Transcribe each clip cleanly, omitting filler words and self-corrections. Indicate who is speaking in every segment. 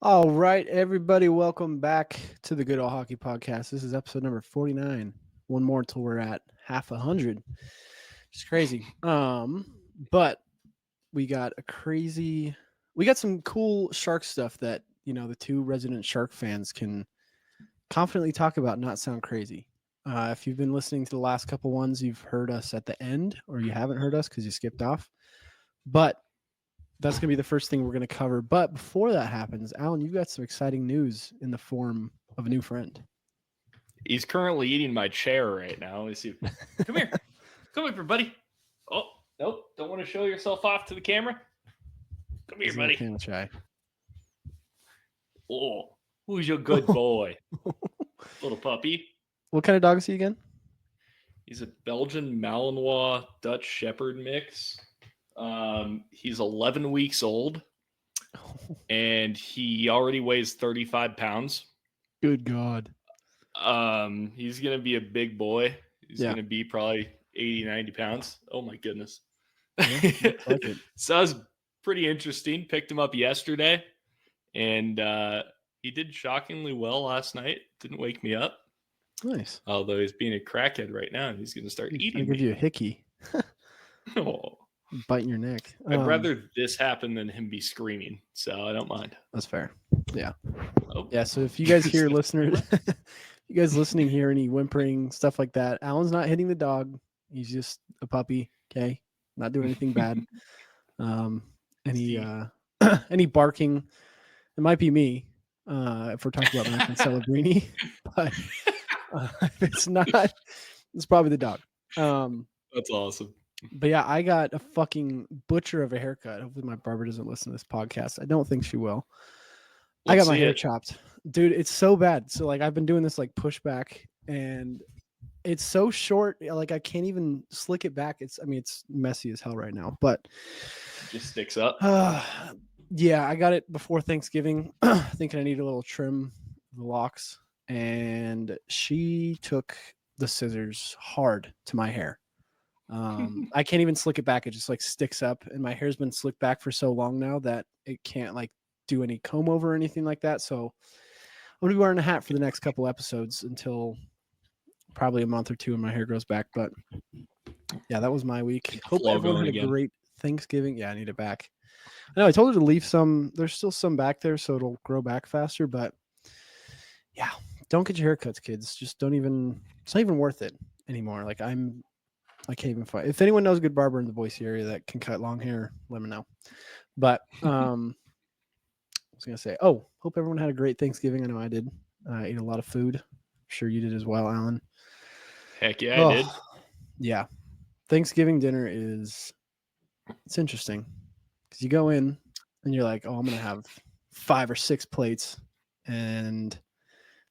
Speaker 1: All right, everybody, welcome back to the Good Old Hockey Podcast. This is episode number 49. One more until we're at half 100. It's crazy. But we got some cool shark stuff that, the two resident shark fans can confidently talk about, not sound crazy. If you've been listening to the last couple ones, you've heard us at the end, or you haven't heard us because you skipped off. But that's going to be the first thing we're going to cover. But before that happens, Alan, you've got some exciting news in the form of a new friend.
Speaker 2: He's currently eating my chair right now. Let me see. Come here. Come here, buddy. Oh, nope. Don't want to show yourself off to the camera. Come here, buddy.
Speaker 1: Camera shy.
Speaker 2: Oh, who's your good boy? Little puppy.
Speaker 1: What kind of dog is he again?
Speaker 2: He's a Belgian Malinois Dutch Shepherd mix. He's 11 weeks old, and he already weighs 35 pounds.
Speaker 1: Good God.
Speaker 2: He's going to be a big boy. He's going to be probably 80, 90 pounds. Oh, my goodness.
Speaker 1: Yeah, like it.
Speaker 2: So that was pretty interesting. Picked him up yesterday, and he did shockingly well last night. Didn't wake me up.
Speaker 1: Nice.
Speaker 2: Although he's being a crackhead right now, and he's going to start eating me.
Speaker 1: I'll give you a hickey.
Speaker 2: Oh.
Speaker 1: Biting your neck.
Speaker 2: I'd rather this happen than him be screaming, so I don't mind.
Speaker 1: That's fair. Yeah.
Speaker 2: Oh.
Speaker 1: Yeah, so if you guys hear listeners, you guys listening hear any whimpering, stuff like that, Alan's not hitting the dog. He's just a puppy, okay? Not doing anything bad. Any barking, it might be me if we're talking about Macklin Celebrini, but if it's not, it's probably the dog.
Speaker 2: That's awesome.
Speaker 1: But yeah, I got a fucking butcher of a haircut. Hopefully my barber doesn't listen to this podcast. I don't think she will. I got my hair chopped. Dude, it's so bad. So like I've been doing this like pushback and it's so short. Like I can't even slick it back. It's messy as hell right now, but
Speaker 2: it just sticks up.
Speaker 1: Yeah, I got it before Thanksgiving, thinking I need a little trim of the locks. And she took the scissors hard to my hair. I can't even slick it back. It just like sticks up, and my hair's been slicked back for so long now that it can't like do any comb over or anything like that. So I'm gonna be wearing a hat for the next couple episodes until probably a month or two and my hair grows back. But yeah, that was my week. Hope everyone had a great Thanksgiving. Yeah, I need it back. I know I told her to leave some. There's still some back there, so it'll grow back faster. But yeah, don't get your haircuts, kids. Just don't even. It's not even worth it anymore. Like I can't even find. If anyone knows a good barber in the Boise area that can cut long hair, let me know. But I was gonna say, hope everyone had a great Thanksgiving. I know I did. I ate a lot of food. I'm sure you did as well, Alan.
Speaker 2: Heck yeah, I did.
Speaker 1: Yeah, Thanksgiving dinner it's interesting because you go in and you're like, I'm gonna have 5 or 6 plates, and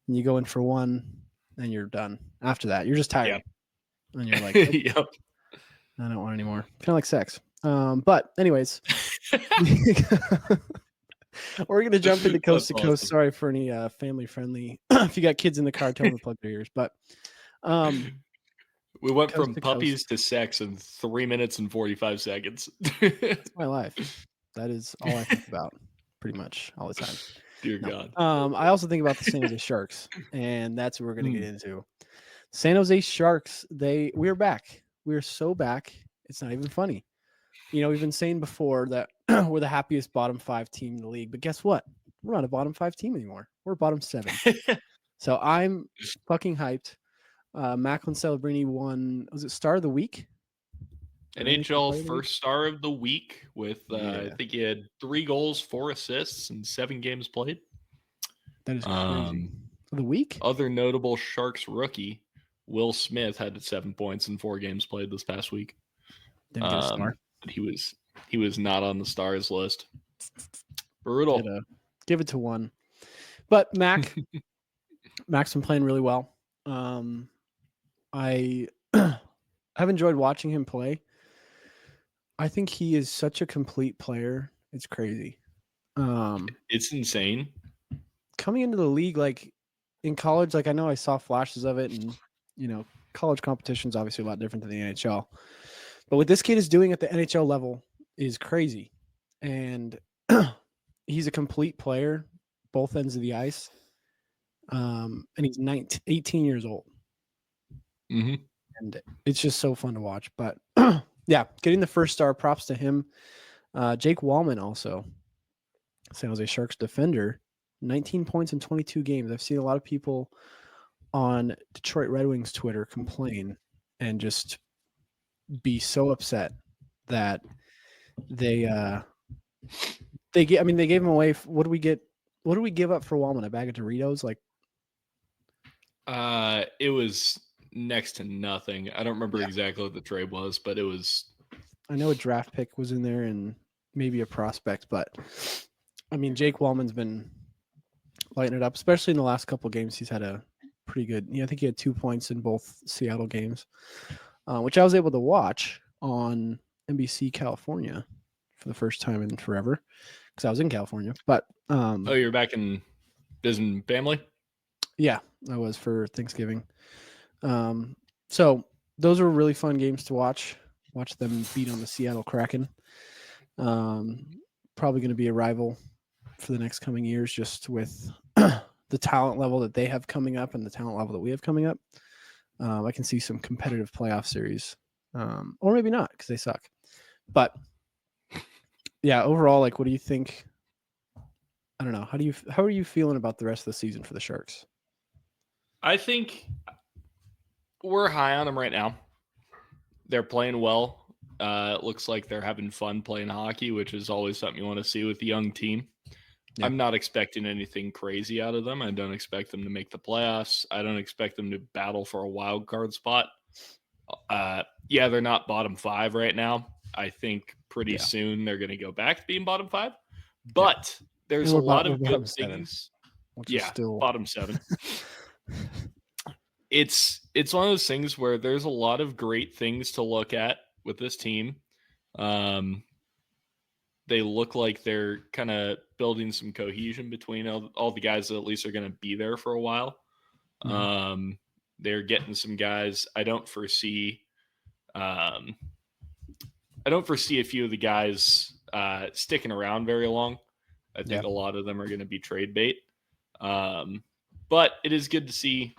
Speaker 1: you go in for one, and you're done. After that, you're just tired.
Speaker 2: Yeah.
Speaker 1: And you're like, yep. I don't want any more. Kind of like sex. But anyways, we're going to jump into coast to coast. Sorry for any family friendly. If you got kids in the car, tell them to plug their ears. But
Speaker 2: we went from puppies to sex in 3 minutes and 45 seconds.
Speaker 1: That's my life. That is all I think about pretty much all the time.
Speaker 2: Dear God.
Speaker 1: I also think about the San Jose Sharks, and that's what we're going to get into. San Jose Sharks, we're back. We're so back. It's not even funny. We've been saying before that we're the happiest bottom 5 team in the league, but guess what? We're not a bottom 5 team anymore. We're bottom 7. So I'm fucking hyped. Macklin Celebrini won, was it Star of the Week?
Speaker 2: NHL first star of the week with, I think he had 3 goals, 4 assists, and 7 games played.
Speaker 1: That is crazy. For the week?
Speaker 2: Other notable Sharks rookie, Will Smith, had 7 points in 4 games played this past week.
Speaker 1: Didn't get a star.
Speaker 2: But he was not on the stars list. Brutal.
Speaker 1: Give it to one. But Mac's been playing really well. I have enjoyed watching him play. I think he is such a complete player. It's crazy.
Speaker 2: It's insane.
Speaker 1: Coming into the league, like in college, like I know I saw flashes of it, and college competition is obviously a lot different than the NHL. But what this kid is doing at the NHL level is crazy. And he's a complete player. both ends of the ice. And he's 18 years old.
Speaker 2: Mm-hmm.
Speaker 1: And it's just so fun to watch. But yeah, getting the first star, props to him. Jake Wallman also, San Jose Sharks defender, 19 points in 22 games. I've seen a lot of people on Detroit Red Wings Twitter complain and just be so upset that they gave him away. What do we get? What do we give up for Wallman? A bag of Doritos? Like,
Speaker 2: It was next to nothing. I don't remember
Speaker 1: Yeah.
Speaker 2: exactly what the trade was, but it was.
Speaker 1: I know a draft pick was in there and maybe a prospect, but I mean, Jake Wallman's been lighting it up, especially in the last couple of games. He's had a pretty good. I think he had 2 points in both Seattle games, which I was able to watch on NBC California for the first time in forever because I was in California. But
Speaker 2: Oh, you're back in visiting family?
Speaker 1: yeah, I was for Thanksgiving. So those were really fun games to watch. Watch them beat on the Seattle Kraken. Probably going to be a rival for the next coming years, just with the talent level that they have coming up and the talent level that we have coming up. I can see some competitive playoff series, or maybe not because they suck. But yeah, overall, like, what do you think? I don't know. How are you feeling about the rest of the season for the Sharks?
Speaker 2: I think we're high on them right now. They're playing well. It looks like they're having fun playing hockey, which is always something you want to see with the young team.
Speaker 1: Yeah.
Speaker 2: I'm not expecting anything crazy out of them. I don't expect them to make the playoffs. I don't expect them to battle for a wild card spot. Yeah, they're not bottom 5 right now. I think pretty soon they're going to go back to being bottom 5. But there's a lot of good things. Yeah,
Speaker 1: still
Speaker 2: bottom 7. It's one of those things where there's a lot of great things to look at with this team. They look like they're kind of building some cohesion between all the guys that at least are going to be there for a while.
Speaker 1: Mhm.
Speaker 2: They're getting some guys. I don't foresee a few of the guys sticking around very long. I think a lot of them are going to be trade bait. But it is good to see.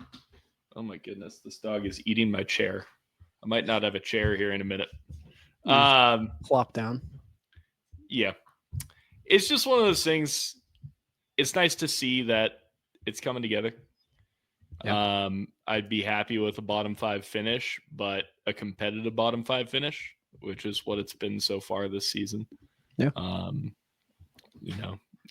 Speaker 2: Oh my goodness, this dog is eating my chair. I might not have a chair here in a minute.
Speaker 1: Plop down.
Speaker 2: Yeah. It's just one of those things. It's nice to see that it's coming together.
Speaker 1: Yeah.
Speaker 2: I'd be happy with a bottom 5 finish, but a competitive bottom 5 finish, which is what it's been so far this season.
Speaker 1: Yeah.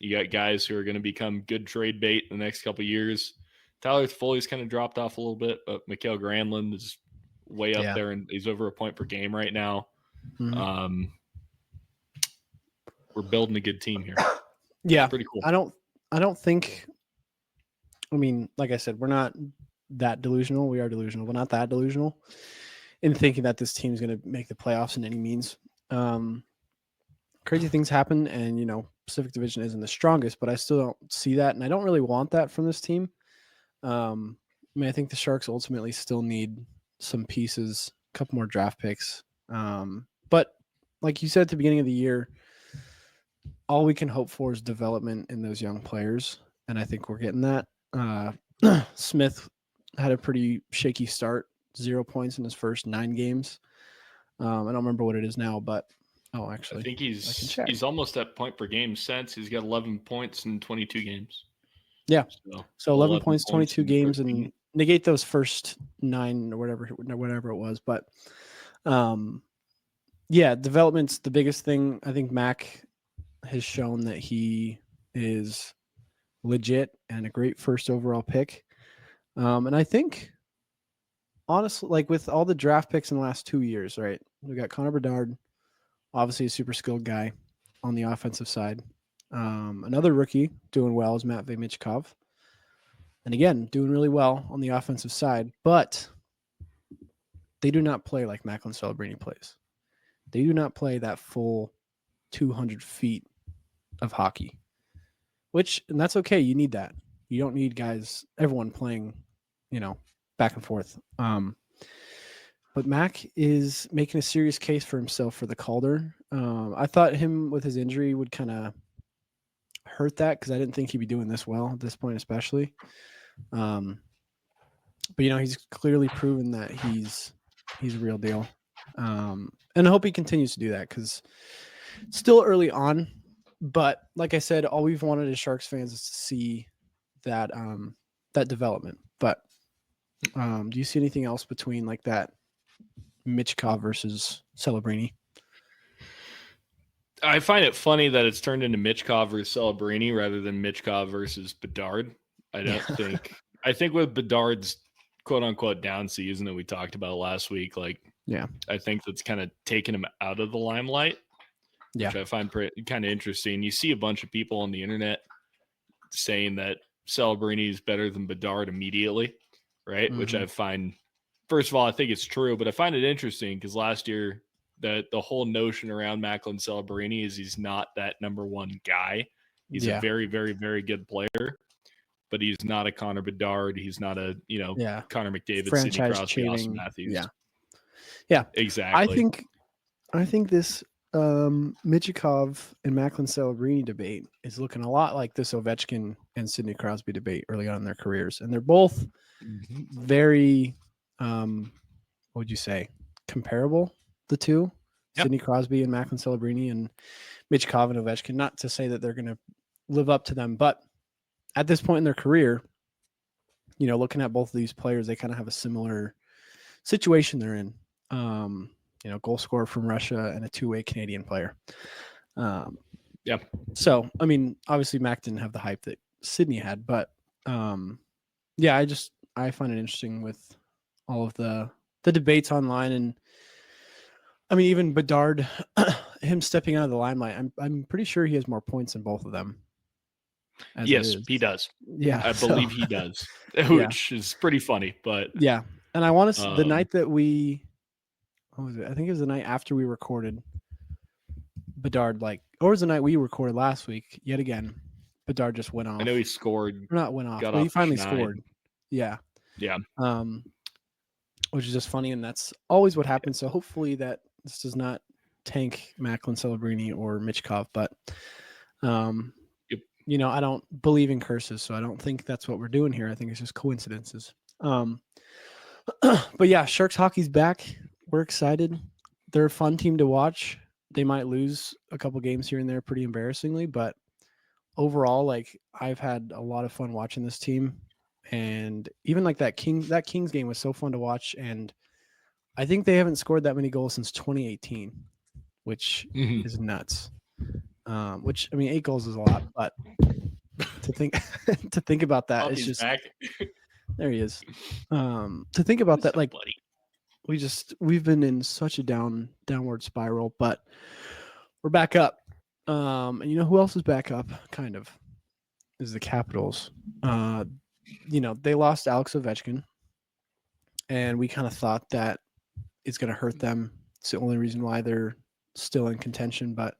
Speaker 2: You got guys who are going to become good trade bait in the next couple of years. Tyler Foley's kind of dropped off a little bit, but Mikael Granlund is way up there, and he's over a point per game right now.
Speaker 1: Mm-hmm.
Speaker 2: We're building a good team here.
Speaker 1: Yeah,
Speaker 2: pretty cool.
Speaker 1: I don't think. I mean, like I said, we're not that delusional. We are delusional, but not that delusional in thinking that this team is going to make the playoffs in any means. Crazy things happen, and Pacific Division isn't the strongest, but I still don't see that, and I don't really want that from this team. I mean, I think the Sharks ultimately still need some pieces, a couple more draft picks. But like you said at the beginning of the year, all we can hope for is development in those young players, and I think we're getting that. Smith had a pretty shaky start, 0 points in his first 9 games. I don't remember what it is now, but actually,
Speaker 2: I think he's almost at point per game since he's got 11 points in 22 games.
Speaker 1: Yeah, so 11 points, 22 games, and negate those first 9 or whatever it was. But yeah, development's the biggest thing. I think Mac has shown that he is legit and a great first overall pick. And I think, honestly, like with all the draft picks in the last 2 years, right? We got Connor Bedard, obviously a super skilled guy on the offensive side. Another rookie doing well is Matvei Michkov. And again, doing really well on the offensive side, but they do not play like Macklin Celebrini plays. They do not play that full 200 feet of hockey, and that's okay. You need that. You don't need everyone playing, back and forth. But Mac is making a serious case for himself for the Calder. I thought him with his injury would kind of hurt that because I didn't think he'd be doing this well at this point, especially. But he's clearly proven that he's a real deal. And I hope he continues to do that because it's still early on. But like I said, all we've wanted as Sharks fans is to see that that development. But do you see anything else between like that Michkov versus Celebrini?
Speaker 2: I find it funny that it's turned into Michkov versus Celebrini rather than Michkov versus Bedard. I think with Bedard's quote unquote down season that we talked about last week, like,
Speaker 1: yeah,
Speaker 2: I think that's kind of taken him out of the limelight,
Speaker 1: yeah,
Speaker 2: which I find kind of interesting. You see a bunch of people on the internet saying that Celebrini is better than Bedard immediately, right?
Speaker 1: Mm-hmm.
Speaker 2: Which I find, first of all, I think it's true, but I find it interesting because last year the whole notion around Macklin Celebrini is he's not that number one guy. He's a very, very, very good player, but he's not a Connor Bedard. He's not a Connor McDavid, Sidney Crosby, Austin Matthews.
Speaker 1: Yeah,
Speaker 2: exactly.
Speaker 1: I think this Michkov and Macklin Celebrini debate is looking a lot like this Ovechkin and Sidney Crosby debate early on in their careers, and they're both very, what would you say, comparable. The two, yep. Sidney Crosby and Macklin Celebrini, and Michkov and Ovechkin. Not to say that they're going to live up to them, but at this point in their career, looking at both of these players, they kind of have a similar situation they're in. Goal scorer from Russia and a two-way Canadian player.
Speaker 2: Yeah.
Speaker 1: So, I mean, obviously Mac didn't have the hype that Sidney had, but yeah, I find it interesting with all of the debates online, and I mean, even Bedard, him stepping out of the limelight, I'm pretty sure he has more points than both of them.
Speaker 2: Yes, he does.
Speaker 1: Yeah,
Speaker 2: I believe he does, which is pretty funny. But
Speaker 1: yeah, and I want to the night that we, what was it? I think it was the night after we recorded. Bedard, or was the night we recorded last week? Yet again, Bedard just went off.
Speaker 2: I know he scored.
Speaker 1: Not went off, but he finally scored. Yeah.
Speaker 2: Yeah.
Speaker 1: Which is just funny, and that's always what happens. So hopefully that this does not tank Macklin Celebrini or Michkov, but I don't believe in curses, so I don't think that's what we're doing here. I think it's just coincidences. But yeah, Sharks hockey's back. We're excited. They're a fun team to watch. They might lose a couple games here and there pretty embarrassingly, but overall, I've had a lot of fun watching this team. And even that Kings game was so fun to watch. And I think they haven't scored that many goals since 2018, which is nuts. Which, I mean, 8 goals is a lot, but to think about that, it's just
Speaker 2: back.
Speaker 1: There he is. To think about that,
Speaker 2: buddy.
Speaker 1: We've been in such a downward spiral, but we're back up. And who else is back up? Kind of is the Capitals. They lost Alex Ovechkin, and we kind of thought that it's going to hurt them. It's the only reason why they're still in contention, but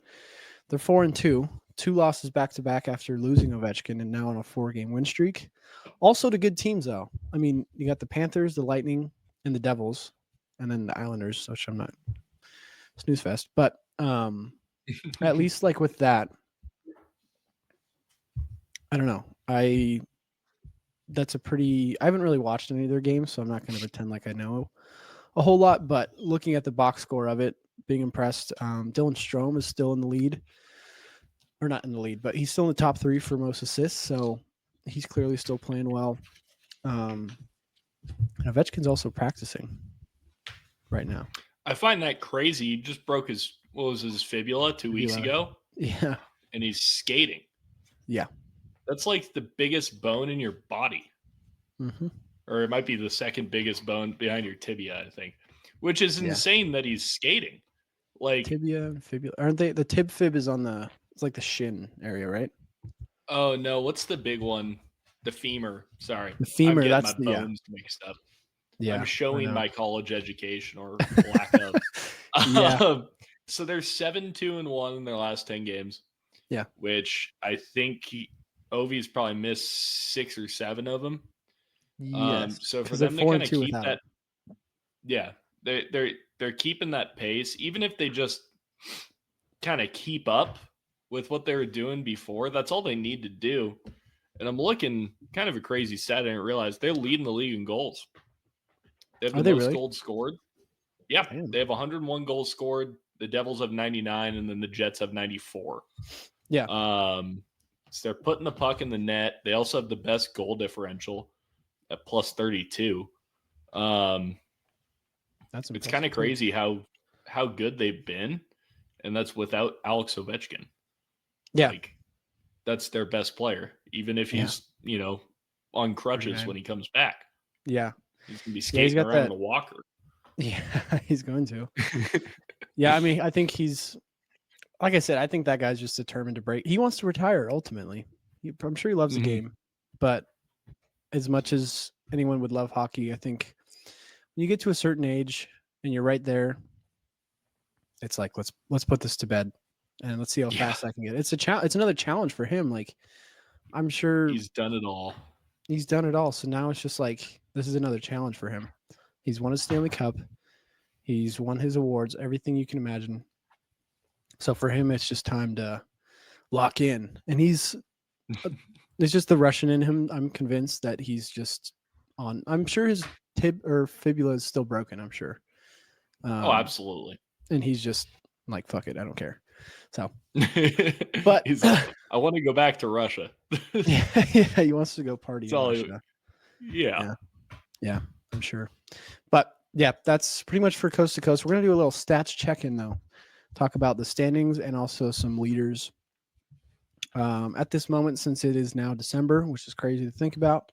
Speaker 1: they're 4-2, 2 losses back-to-back after losing Ovechkin, and now on a 4-game win streak. Also to good teams, though. I mean, you got the Panthers, the Lightning, and the Devils, and then the Islanders, which I'm not snooze fest. But at least with that, I don't know. I haven't really watched any of their games, so I'm not going to pretend like I know a whole lot, but looking at the box score of it, being impressed. Dylan Strome is still in the lead, or not in the lead, but he's still in the top 3 for most assists, so he's clearly still playing well. And Ovechkin's also practicing right now.
Speaker 2: I find that crazy. He just broke his fibula 2 weeks ago.
Speaker 1: Yeah.
Speaker 2: And he's skating.
Speaker 1: Yeah.
Speaker 2: That's the biggest bone in your body.
Speaker 1: Mm-hmm.
Speaker 2: Or it might be the second biggest bone behind your tibia, I think. Which is insane that he's skating.
Speaker 1: Tibia and fibula. Aren't they? The tib fib is on it's the shin area, right?
Speaker 2: Oh, no. What's the big one? The femur. Sorry.
Speaker 1: The femur,
Speaker 2: I'm
Speaker 1: that's
Speaker 2: my bones mixed up.
Speaker 1: Yeah.
Speaker 2: I'm showing my college education or lack of.
Speaker 1: Yeah.
Speaker 2: So they're 7-2-1 in their last 10 games.
Speaker 1: Yeah.
Speaker 2: Which I think Ovi's probably missed 6 or 7 of them.
Speaker 1: Yes.
Speaker 2: So for them to kind of keep that, they're keeping that pace. Even if they just kind of keep up with what they were doing before. That's all they need to do. And I'm looking kind of a crazy stat. I didn't realize they're leading the league in goals. They have
Speaker 1: Are
Speaker 2: the
Speaker 1: they
Speaker 2: most
Speaker 1: really?
Speaker 2: goals scored. Yeah,
Speaker 1: Damn.
Speaker 2: they have 101 goals scored. The Devils have 99, and then the Jets have 94.
Speaker 1: Yeah.
Speaker 2: So they're putting the puck in the net. They also have the best goal differential at plus 32.
Speaker 1: That's
Speaker 2: It's kind of crazy how good they've been, and that's without Alex Ovechkin.
Speaker 1: Yeah.
Speaker 2: Like, that's their best player, even if he's, on crutches when he comes back.
Speaker 1: Yeah.
Speaker 2: He's going to be
Speaker 1: He's
Speaker 2: skating
Speaker 1: got
Speaker 2: around
Speaker 1: that.
Speaker 2: in a walker.
Speaker 1: Yeah, he's going to. Yeah, I mean, I think he's, like I said, I think that guy's just determined to break. He wants to retire ultimately. I'm sure he loves the game, but as much as anyone would love hockey, I think when you get to a certain age and you're right there, it's like let's put this to bed and let's see how fast I can get. It's it's another challenge for him. Like, I'm sure
Speaker 2: He's done it all.
Speaker 1: He's done it all. So now it's just like this is another challenge for him. He's won a Stanley Cup. He's won his awards, everything you can imagine. So for him, it's just time to lock in. And it's just the Russian in him. I'm convinced that he's just on. I'm sure his tib or fibula is still broken. I'm sure.
Speaker 2: Absolutely.
Speaker 1: And he's just like, fuck it, I don't care. So,
Speaker 2: but he's like, I want to go back to Russia.
Speaker 1: yeah, he wants to go party in Russia. Yeah, I'm sure. But yeah, that's pretty much for coast to coast. We're gonna do a little stats check-in though. Talk about the standings and also some leaders. At this moment, since it is now December, which is crazy to think about,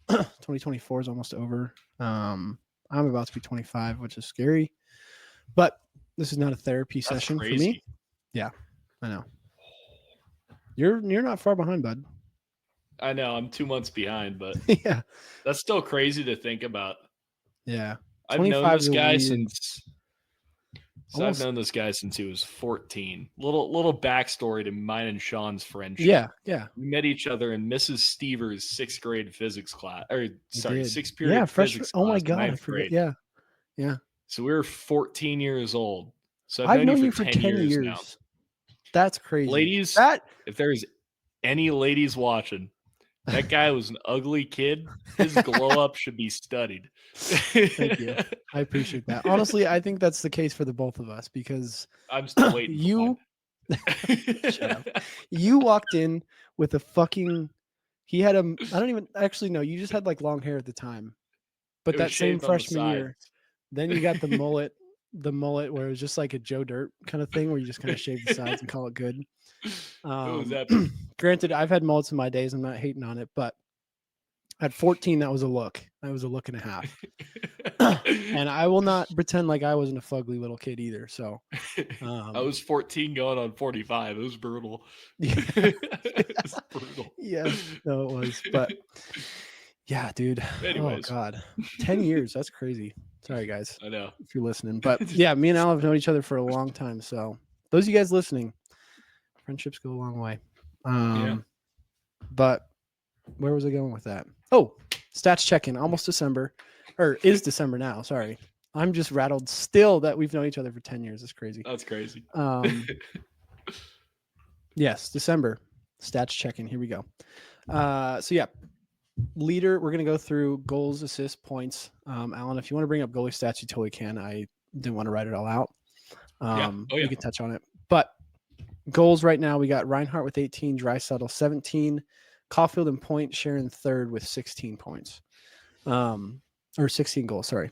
Speaker 1: 2024 is almost over. I'm about to be 25, which is scary. But this is not a therapy session for me. Yeah, I know. You're not far behind, bud.
Speaker 2: I know. I'm 2 months behind, but
Speaker 1: yeah,
Speaker 2: that's still crazy to think about.
Speaker 1: Yeah,
Speaker 2: I've known this guy since. So I've known this guy since he was 14. Little backstory to mine and Sean's friendship.
Speaker 1: Yeah.
Speaker 2: We met each other in Mrs. Stevers' 6th grade physics class. Sixth period
Speaker 1: physics
Speaker 2: class.
Speaker 1: Oh my god, I forget.
Speaker 2: Grade.
Speaker 1: Yeah.
Speaker 2: So we were 14 years old. So
Speaker 1: I've known you for 10 years now. That's crazy.
Speaker 2: Ladies, if there's any ladies watching, that guy was an ugly kid. His glow up should be studied.
Speaker 1: Thank you. I appreciate that. Honestly, I think that's the case for the both of us because
Speaker 2: I'm still waiting.
Speaker 1: Shut up. You walked in with a fucking. He had a. I don't even actually know. You just had like long hair at the time, but that same freshman year, then you got the mullet. The mullet where it was just like a Joe Dirt kind of thing where you just kind of shave the sides and call it good. Granted, I've had mullets in my days. I'm not hating on it, but at 14, that was a look. That was a look and a half. And I will not pretend like I wasn't a fugly little kid either. So
Speaker 2: I was 14 going on 45. It was brutal. It was brutal.
Speaker 1: Yeah, no, it was. But yeah, dude.
Speaker 2: Anyways.
Speaker 1: Oh God. 10 years. That's crazy. Sorry, guys.
Speaker 2: I know.
Speaker 1: If you're listening. But yeah, me and Al have known each other for a long time. So those of you guys listening, friendships go a long way. But where was I going with that? Oh, stats check-in. Almost December. Or is December now. Sorry. I'm just rattled still that we've known each other for 10 years. It's crazy.
Speaker 2: That's crazy.
Speaker 1: Yes, December. Stats check-in. Here we go. So yeah. Leader, we're going to go through goals, assists, points. Alan, if you want to bring up goalie stats, you totally can. I didn't want to write it all out. We can touch on it. But goals right now, we got Reinhart with 18, Draisaitl 17, Caulfield and Point sharing third with 16 points. Or 16 goals, sorry.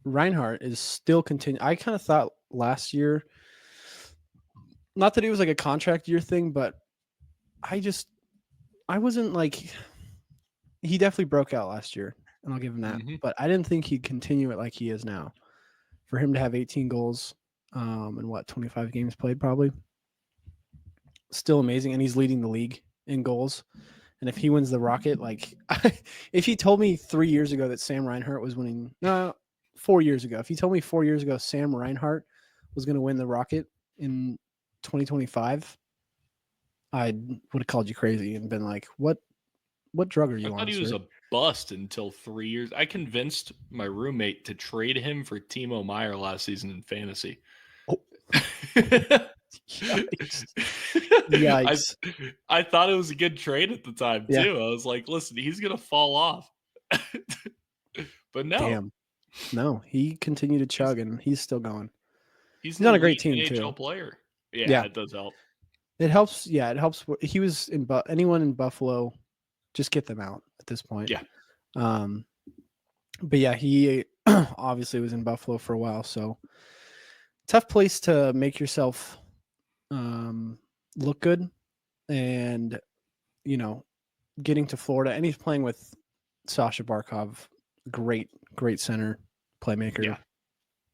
Speaker 1: Reinhart is still continuing. I kind of thought last year, not that it was like a contract year thing, but I wasn't like, he definitely broke out last year, and I'll give him that. Mm-hmm. But I didn't think he'd continue it like he is now. For him to have 18 goals and 25 games played probably. Still amazing, and he's leading the league in goals. And if he wins the Rocket, like, if he told me 3 years ago that Sam Reinhart was winning, 4 years ago, if he told me 4 years ago Sam Reinhart was going to win the Rocket in 2025, I would have called you crazy and been like, what drug are you on?
Speaker 2: I thought he was a bust until 3 years. I convinced my roommate to trade him for Timo Meier last season in fantasy.
Speaker 1: Oh. Yikes.
Speaker 2: I
Speaker 1: Yikes.
Speaker 2: I thought it was a good trade at the time
Speaker 1: Yeah.
Speaker 2: too. I was like, listen, he's gonna fall off. But no,
Speaker 1: Damn. No, he continued to
Speaker 2: he's
Speaker 1: chug, and he's still going.
Speaker 2: he's
Speaker 1: He's
Speaker 2: an
Speaker 1: on a great
Speaker 2: elite
Speaker 1: team
Speaker 2: NHL
Speaker 1: too.
Speaker 2: player. Yeah,
Speaker 1: Yeah,
Speaker 2: it does help.
Speaker 1: it helps. Yeah, it helps. He was in anyone in Buffalo, just get them out at this point.
Speaker 2: Yeah.
Speaker 1: Um, but yeah, he obviously was in Buffalo for a while, so tough place to make yourself look good. And getting to Florida, and he's playing with Sasha Barkov, great center, playmaker,
Speaker 2: Yeah.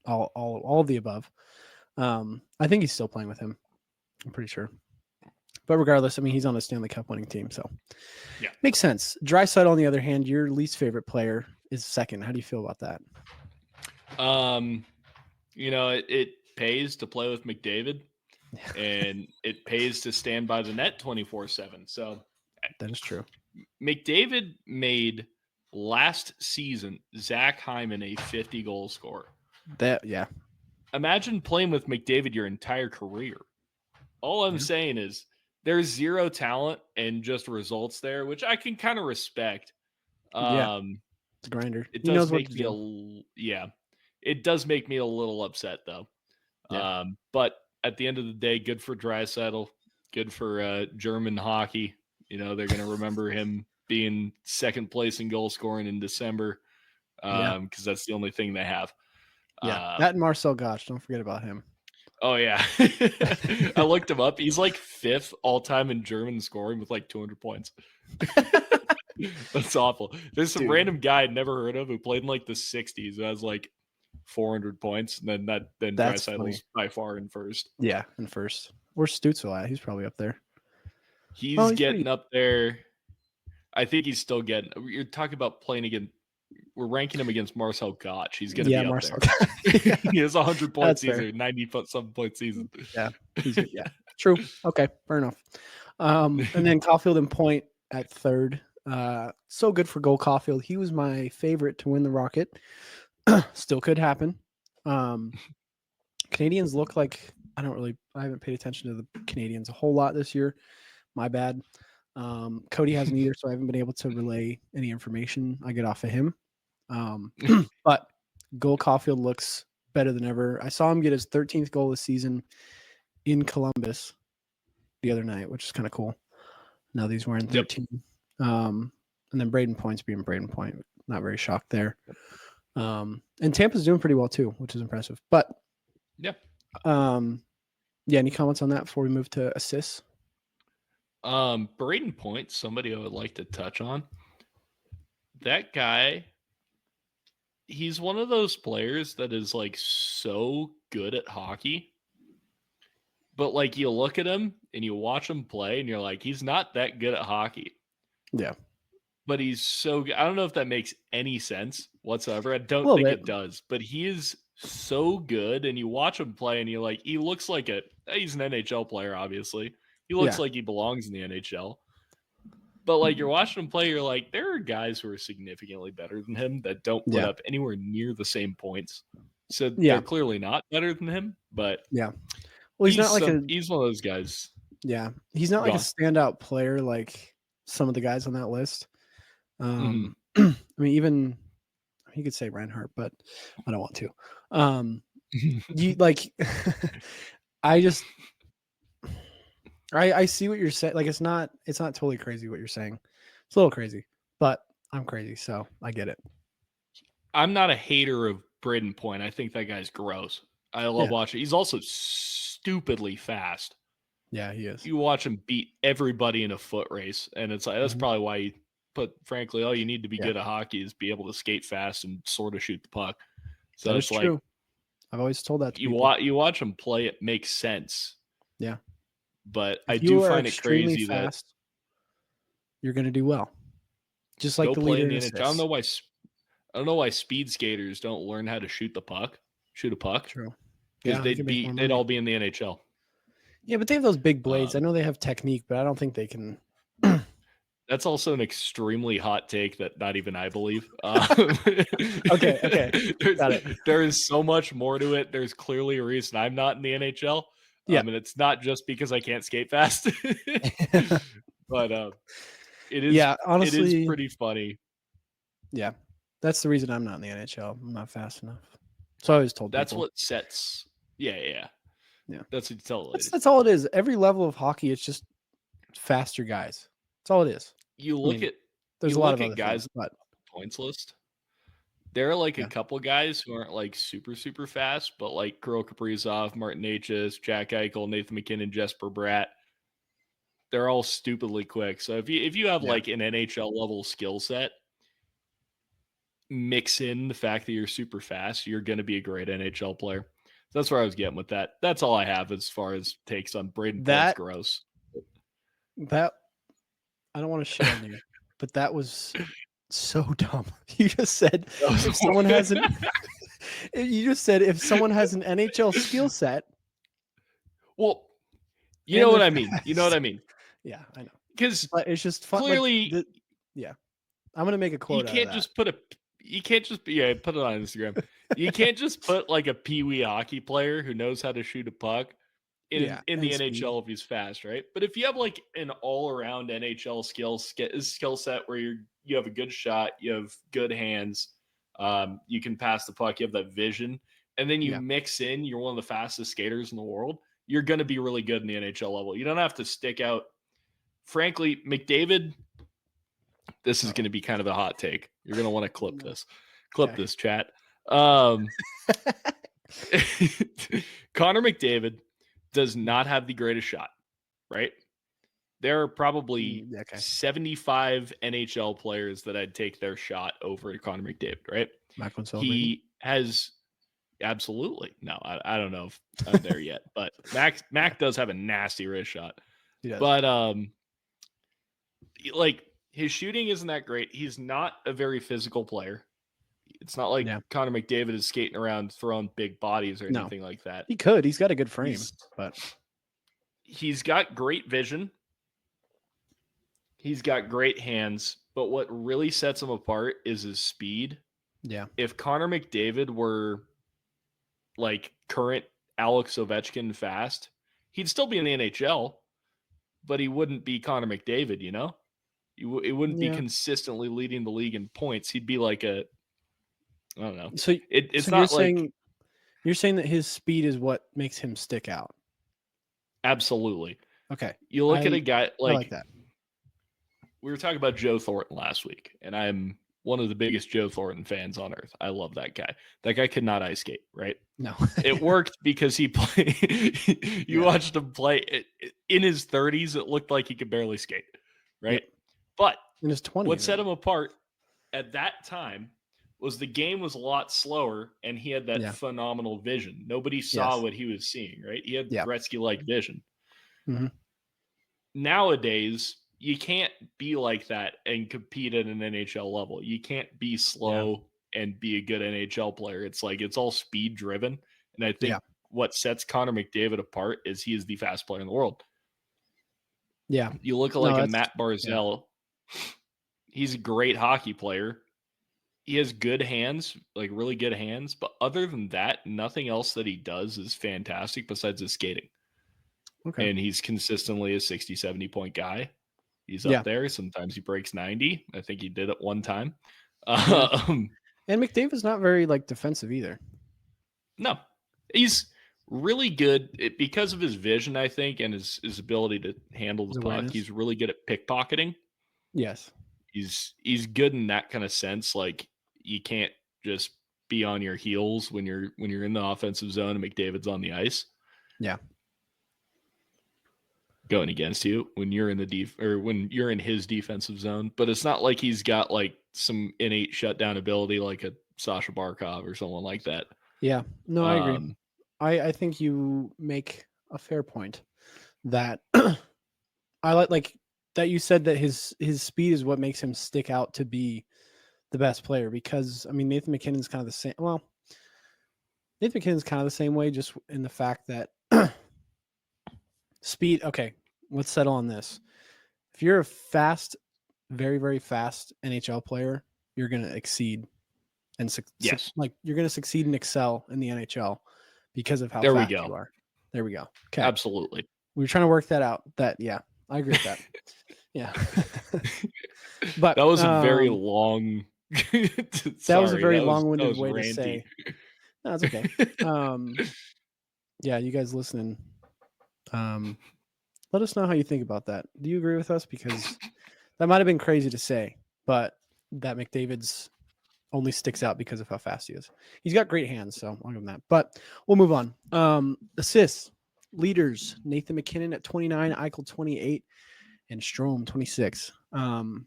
Speaker 1: all of the above. I think he's still playing with him. I'm pretty sure. But regardless, I mean, he's on a Stanley Cup winning team, so
Speaker 2: Yeah.
Speaker 1: makes sense. Draisaitl, on the other hand, your least favorite player is second. How do you feel about that?
Speaker 2: It pays to play with McDavid, and it pays to stand by the net 24/7. So
Speaker 1: That is true.
Speaker 2: McDavid made last season Zach Hyman a 50-goal scorer.
Speaker 1: Yeah.
Speaker 2: Imagine playing with McDavid your entire career. All I'm saying is there's zero talent and just results there, which I can kind of respect.
Speaker 1: Yeah. It's a grinder.
Speaker 2: It
Speaker 1: He
Speaker 2: does
Speaker 1: knows what
Speaker 2: make
Speaker 1: to
Speaker 2: me
Speaker 1: do.
Speaker 2: it does make me a little upset though.
Speaker 1: Yeah.
Speaker 2: But at the end of the day, good for Draisaitl, good for German hockey. They're going to remember him being second place in goal scoring in December because that's the only thing they have.
Speaker 1: Yeah. That and Marcel Gotch. Don't forget about him.
Speaker 2: Oh, yeah. I looked him up. He's like fifth all-time in German scoring with like 200 points. That's awful. There's some random guy I'd never heard of who played in like the 60s who has like 400 points, and then Draisaitl's by far in first.
Speaker 1: Yeah, in first. Where's Stutzel at? He's probably up there.
Speaker 2: He's getting up there. I think he's still getting. You're talking about playing against. We're ranking him against Marcel Gotch. He's going to be up
Speaker 1: Marcel
Speaker 2: there. He has 100 points season, 90-something point season.
Speaker 1: Yeah, he's good. Yeah, true. Okay, fair enough. And then Caulfield and Point at third. So good for Goal Caulfield. He was my favorite to win the Rocket. Still could happen. Canadians look like I haven't paid attention to the Canadians a whole lot this year. My bad. Cody hasn't either, so I haven't been able to relay any information I get off of him. But Goal Caulfield looks better than ever. I saw him get his 13th goal this season in Columbus the other night, which is kind of cool. Now that he's wearing 13. Yep. And then Braden Point's being Braden Point. Not very shocked there. And Tampa's doing pretty well too, which is impressive. But
Speaker 2: yeah.
Speaker 1: Any comments on that before we move to assists?
Speaker 2: Braden Point, somebody I would like to touch on. That guy, he's one of those players that is like so good at hockey. But like you look at him and you watch him play and you're like, he's not that good at hockey.
Speaker 1: Yeah.
Speaker 2: But he's so good. I don't know if that makes any sense whatsoever. I don't think it does. But he is so good. And you watch him play and you're like, he looks like he's an NHL player, obviously. He looks like he belongs in the NHL. But like you're watching him play, you're like, there are guys who are significantly better than him that don't put up anywhere near the same points. So they're clearly not better than him. But
Speaker 1: well, he's not like
Speaker 2: he's one of those guys.
Speaker 1: Yeah, he's not like a standout player like some of the guys on that list. I mean, even you could say Reinhardt, but I don't want to. I see what you're saying. Like it's not totally crazy what you're saying. It's a little crazy, but I'm crazy, so I get it.
Speaker 2: I'm not a hater of Braden Point. I think that guy's gross. I love watching. He's also stupidly fast.
Speaker 1: Yeah, he is.
Speaker 2: You watch him beat everybody in a foot race, and it's like that's probably why he frankly, all you need to be good at hockey is be able to skate fast and sort of shoot the puck. So
Speaker 1: that
Speaker 2: it's
Speaker 1: is true. I've always told that to
Speaker 2: you watch him play, it makes sense.
Speaker 1: Yeah.
Speaker 2: But I do find it crazy
Speaker 1: fast, that you're going to do well. Just like the
Speaker 2: leader
Speaker 1: in the
Speaker 2: NHL. I don't know why speed skaters don't learn how to shoot a puck.
Speaker 1: True.
Speaker 2: Because they'd all be in the NHL.
Speaker 1: Yeah, but they have those big blades. I know they have technique, but I don't think they can.
Speaker 2: That's also an extremely hot take that not even I believe.
Speaker 1: Okay. Got it.
Speaker 2: There is so much more to it. There's clearly a reason I'm not in the NHL.
Speaker 1: Yeah.
Speaker 2: And it's not just because I can't skate fast, but it is
Speaker 1: Yeah, honestly,
Speaker 2: pretty funny.
Speaker 1: yeah. That's the reason I'm not in the NHL. I'm not fast enough. So I always told
Speaker 2: That's
Speaker 1: people.
Speaker 2: what sets. Yeah.
Speaker 1: Yeah.
Speaker 2: That's what you tell the ladies.
Speaker 1: That's all it is. Every level of hockey, it's just faster guys. That's all it is.
Speaker 2: You
Speaker 1: I
Speaker 2: look
Speaker 1: mean,
Speaker 2: at
Speaker 1: there's a lot of other
Speaker 2: guys
Speaker 1: things, but
Speaker 2: points list. There are like a
Speaker 1: yeah.
Speaker 2: couple guys who aren't like super fast, but like Kirill Kaprizov, Martin Necas, Jack Eichel, Nathan McKinnon, Jesper Bratt, they're all stupidly quick. So if you have
Speaker 1: Yeah.
Speaker 2: like an NHL level skill set, mix in the fact that you're super fast, you're going to be a great NHL player. So that's where I was getting with that. That's all I have as far as takes on Braden Point's gross.
Speaker 1: That I don't want to shit on you, but that was so dumb. You just said if someone has an you just said if someone has an NHL skill set.
Speaker 2: Well, you know what I mean. You know what I mean.
Speaker 1: Yeah, I know.
Speaker 2: Because
Speaker 1: it's just fun.
Speaker 2: Clearly,
Speaker 1: like yeah. I'm gonna make a quote.
Speaker 2: You can't just put put it on Instagram. You can't just put like a peewee hockey player who knows how to shoot a puck in the NHL if he's fast, right? But if you have like an all around NHL skill set where you have a good shot, you have good hands, you can pass the puck, you have that vision, and then you mix in, you're one of the fastest skaters in the world. You're going to be really good in the NHL level. You don't have to stick out. Frankly, McDavid. This is going to be kind of a hot take. You're going to want to clip this. Clip this, chat. Connor McDavid does not have the greatest shot, right? There are probably 75 NHL players that I'd take their shot over Connor McDavid, right?
Speaker 1: Macklin Celebrini.
Speaker 2: He has absolutely. No, I don't know if I'm there yet, but Mac does have a nasty wrist shot.
Speaker 1: He does.
Speaker 2: But like his shooting isn't that great. He's not a very physical player. It's not like Connor McDavid is skating around throwing big bodies or anything like that.
Speaker 1: He could. He's got a good frame, but
Speaker 2: he's got great vision. He's got great hands, but what really sets him apart is his speed.
Speaker 1: Yeah.
Speaker 2: If Connor McDavid were like current Alex Ovechkin fast, he'd still be in the NHL, but he wouldn't be Connor McDavid, you know? It wouldn't be consistently leading the league in points. He'd be like I don't know.
Speaker 1: So
Speaker 2: it's not like
Speaker 1: you're saying that his speed is what makes him stick out.
Speaker 2: Absolutely.
Speaker 1: Okay.
Speaker 2: You look at a guy
Speaker 1: I like that.
Speaker 2: We were talking about Joe Thornton last week, and I'm one of the biggest Joe Thornton fans on earth. I love that guy. That guy could not ice skate, right?
Speaker 1: No.
Speaker 2: It worked because he played. You watched him play in his 30s. It looked like he could barely skate, right? Yep. But
Speaker 1: in his 20s,
Speaker 2: what set him apart at that time was the game was a lot slower, and he had that phenomenal vision. Nobody saw what he was seeing, right? He had Gretzky-like vision.
Speaker 1: Mm-hmm.
Speaker 2: Nowadays, you can't be like that and compete at an NHL level. You can't be slow and be a good NHL player. It's like it's all speed driven. And I think what sets Connor McDavid apart is he is the fast player in the world.
Speaker 1: Yeah.
Speaker 2: You look at like a Matt Barzal. He's a great hockey player. He has good hands, like really good hands. But other than that, nothing else that he does is fantastic besides his skating. Okay. And he's consistently a 60, 70 point guy. He's up there. Sometimes he breaks 90. I think he did it one time.
Speaker 1: And McDavid's not very like defensive either.
Speaker 2: No, he's really good because of his vision, I think, and his ability to handle the puck. He's really good at pickpocketing.
Speaker 1: Yes.
Speaker 2: He's good in that kind of sense. Like you can't just be on your heels when you're in the offensive zone and McDavid's on the ice.
Speaker 1: Yeah.
Speaker 2: Going against you when you're in when you're in his defensive zone, but it's not like he's got like some innate shutdown ability like a Sasha Barkov or someone like that.
Speaker 1: Yeah, no, I agree. I think you make a fair point that I like that you said that his speed is what makes him stick out to be the best player, because I mean Nathan McKinnon's kind of the same. Well, Nathan McKinnon's kind of the same way, just in the fact that speed. Okay, let's settle on this. If you're a fast, very, very fast NHL player, you're going to exceed and you're going to succeed and excel in the NHL because of how fast you are. There we go. Okay.
Speaker 2: Absolutely.
Speaker 1: We were trying to work that out. Yeah, I agree with that. Yeah. But
Speaker 2: that was a very long.
Speaker 1: that was a very long-winded
Speaker 2: was
Speaker 1: way to
Speaker 2: ranty.
Speaker 1: say. No, it's okay. Yeah, you guys listening. Let us know how you think about that. Do you agree with us? Because that might have been crazy to say, but that McDavid's only sticks out because of how fast he is. He's got great hands, so I'll give him that. But we'll move on. Assists, leaders, Nathan McKinnon at 29, Eichel 28, and Strome 26. And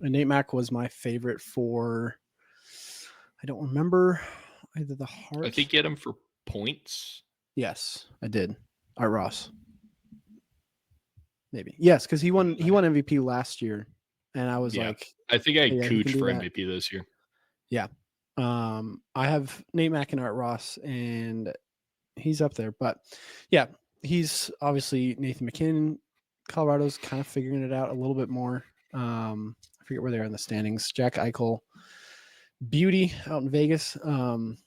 Speaker 1: Nate Mack was my favorite for, I don't remember either the Hart.
Speaker 2: I think you had him for points.
Speaker 1: Yes, I did. Art Ross. Maybe. Yes, because he won MVP last year. And I was like,
Speaker 2: I think I
Speaker 1: yeah,
Speaker 2: Cooch for MVP this year.
Speaker 1: Yeah. I have Nate Mack and Art Ross, and he's up there. But yeah, he's obviously Nathan McKinnon. Colorado's kind of figuring it out a little bit more. I forget where they are in the standings. Jack Eichel, beauty out in Vegas. And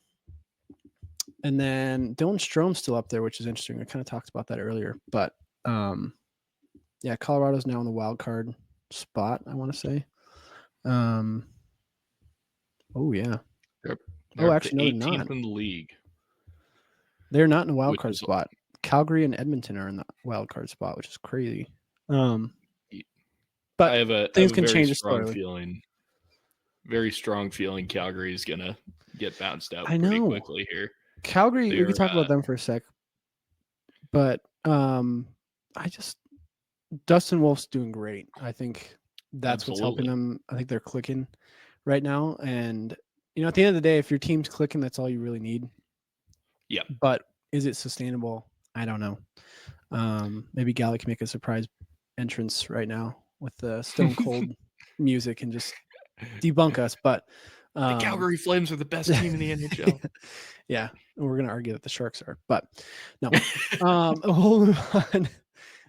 Speaker 1: then Dylan Strome's still up there, which is interesting. I kind of talked about that earlier. But yeah, Colorado's now in the wild card spot, I want to say. Oh, yeah.
Speaker 2: They're
Speaker 1: actually, no, they're
Speaker 2: 18th
Speaker 1: not.
Speaker 2: in the league.
Speaker 1: They're not in the wild card spot. Calgary and Edmonton are in the wild card spot, which is crazy. But
Speaker 2: I have a
Speaker 1: things can
Speaker 2: very
Speaker 1: change
Speaker 2: strong feeling. Very strong feeling Calgary is gonna get bounced out pretty quickly here.
Speaker 1: Calgary, we can talk about them for a sec. But Dustin Wolf's doing great. I think that's what's helping them. I think they're clicking right now. And at the end of the day, if your team's clicking, that's all you really need.
Speaker 2: Yeah.
Speaker 1: But is it sustainable? I don't know. Maybe Goalie can make a surprise entrance right now with the Stone Cold music and just debunk us. But
Speaker 2: the Calgary Flames are the best team in the NHL.
Speaker 1: Yeah, and we're gonna argue that the Sharks are, but no. We'll move on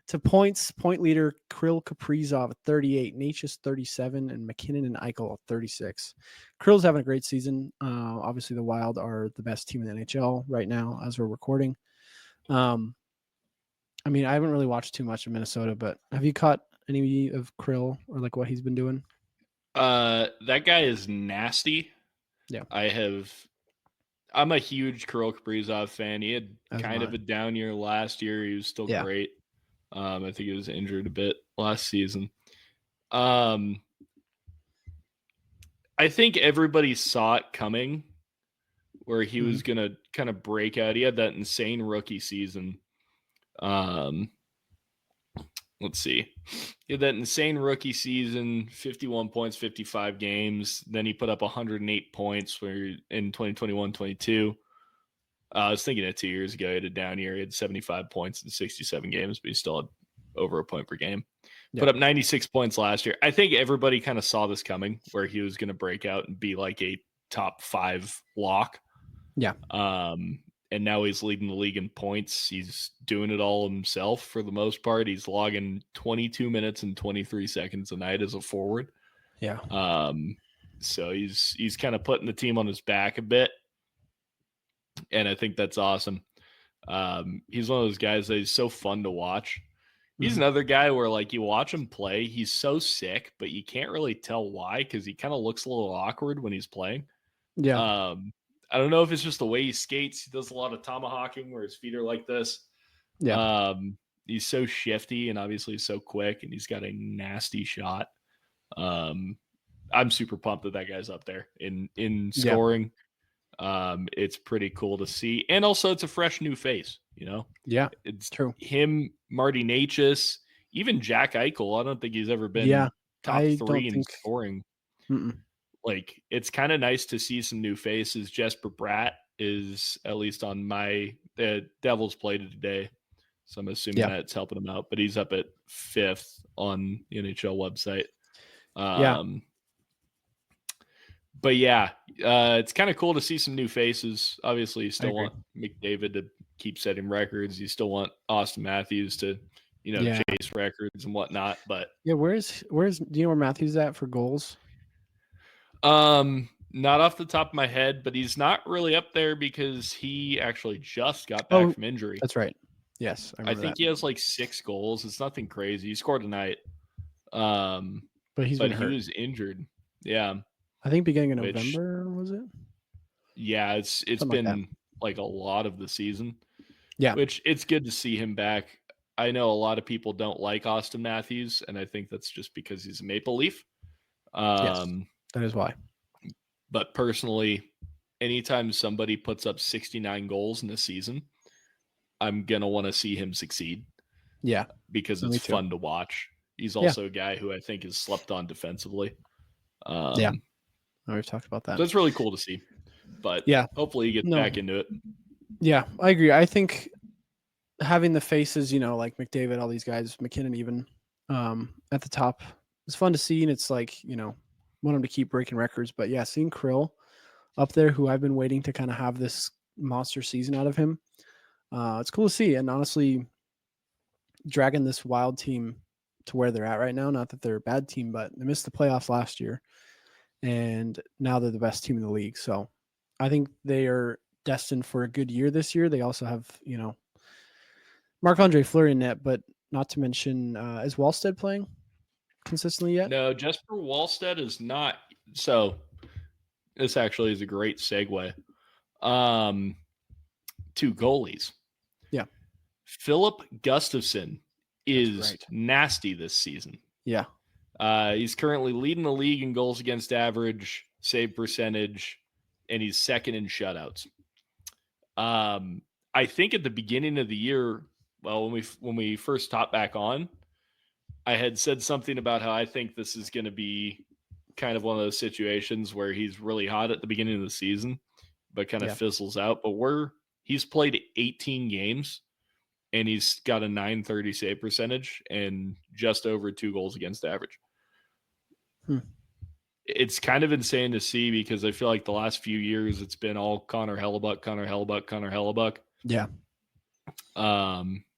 Speaker 1: to points. Point leader Kirill Kaprizov at 38, Natchez 37, and McKinnon and Eichel at 36. Kirill's having a great season. Obviously, the Wild are the best team in the NHL right now as we're recording. I mean, I haven't really watched too much of Minnesota, but have you caught any of Kirill or like what he's been doing?
Speaker 2: That guy is nasty.
Speaker 1: Yeah,
Speaker 2: I'm a huge Kirill Kaprizov fan. He had kind of a down year last year. He was still great. I think he was injured a bit last season. I think everybody saw it coming where he was going to kind of break out. He had that insane rookie season. Let's see. He had that insane rookie season, 51 points, 55 games. Then he put up 108 points in 2021-22. I was thinking it 2 years ago. He had a down year. He had 75 points in 67 games, but he still had over a point per game. Yeah. Put up 96 points last year. I think everybody kind of saw this coming where he was going to break out and be like a top 5 lock.
Speaker 1: Yeah.
Speaker 2: And now he's leading the league in points. He's doing it all himself for the most part. He's logging 22 minutes and 23 seconds a night as a forward.
Speaker 1: Yeah.
Speaker 2: So he's kind of putting the team on his back a bit. And I think that's awesome. He's one of those guys that is so fun to watch. He's another guy where, like, you watch him play, he's so sick, but you can't really tell why because he kind of looks a little awkward when he's playing.
Speaker 1: Yeah.
Speaker 2: I don't know if it's just the way he skates. He does a lot of tomahawking where his feet are like this.
Speaker 1: Yeah.
Speaker 2: He's so shifty and obviously he's so quick, and he's got a nasty shot. I'm super pumped that guy's up there in scoring. Yeah. It's pretty cool to see. And also it's a fresh new face, Yeah. It's
Speaker 1: true.
Speaker 2: Him, Marty Natchez, even Jack Eichel. I don't think he's ever been top 3 in scoring. Like, it's kind of nice to see some new faces. Jesper Bratt is at least on the Devils played today, so I'm assuming that's helping him out. But he's up at 5th on the NHL website. But yeah, it's kind of cool to see some new faces. Obviously, you still want McDavid to keep setting records. You still want Austin Matthews to, chase records and whatnot. But
Speaker 1: yeah, where's do you know where Matthews at for goals?
Speaker 2: Not off the top of my head, but he's not really up there because he actually just got back
Speaker 1: Oh,
Speaker 2: from injury.
Speaker 1: that's right. Yes, I
Speaker 2: I
Speaker 1: remember
Speaker 2: think
Speaker 1: that.
Speaker 2: he has like 6 goals. It's nothing crazy. He scored tonight.
Speaker 1: But he's been
Speaker 2: But he
Speaker 1: hurt.
Speaker 2: was injured. Yeah.
Speaker 1: I think beginning of
Speaker 2: Which
Speaker 1: November, was it?
Speaker 2: yeah, it's
Speaker 1: Something like that.
Speaker 2: been like a lot of the season.
Speaker 1: Yeah.
Speaker 2: Which it's good to see him back. I know a lot of people don't like Austin Matthews, and I think that's just because he's a Maple Leaf.
Speaker 1: Yes. That is why.
Speaker 2: But personally, anytime somebody puts up 69 goals in a season, I'm gonna want to see him succeed
Speaker 1: Yeah.
Speaker 2: because
Speaker 1: No,
Speaker 2: it's
Speaker 1: me too.
Speaker 2: fun to watch. He's
Speaker 1: Yeah.
Speaker 2: also a guy who I think is slept on defensively.
Speaker 1: Yeah. We've talked about that.
Speaker 2: So it's really cool to see. But
Speaker 1: Yeah.
Speaker 2: hopefully he gets
Speaker 1: No.
Speaker 2: back into it.
Speaker 1: Yeah, I agree. I think having the faces, like McDavid, all these guys, McKinnon even, at the top, it's fun to see, and it's like, want him to keep breaking records. But yeah, seeing Krill up there, who I've been waiting to kind of have this monster season out of him, it's cool to see. And honestly, dragging this Wild team to where they're at right now, not that they're a bad team, but they missed the playoffs last year, and now they're the best team in the league. So I think they are destined for a good year this year. They also have, Marc-Andre Fleury in net, but not to mention, is Wallstead playing consistently yet?
Speaker 2: No, Jesper Wallstead is not. So this actually is a great segue. To goalies.
Speaker 1: Yeah.
Speaker 2: Philip Gustafsson is
Speaker 1: right.
Speaker 2: nasty this season.
Speaker 1: Yeah.
Speaker 2: He's currently leading the league in goals against average, save percentage, and he's second in shutouts. I think at the beginning of the year, well, when we first hopped back on, I had said something about how I think this is going to be kind of one of those situations where he's really hot at the beginning of the season, but kind of fizzles out. But he's played 18 games and he's got a .930 save percentage and just over 2 goals against average. It's kind of insane to see because I feel like the last few years it's been all Connor Hellebuyck.
Speaker 1: Yeah.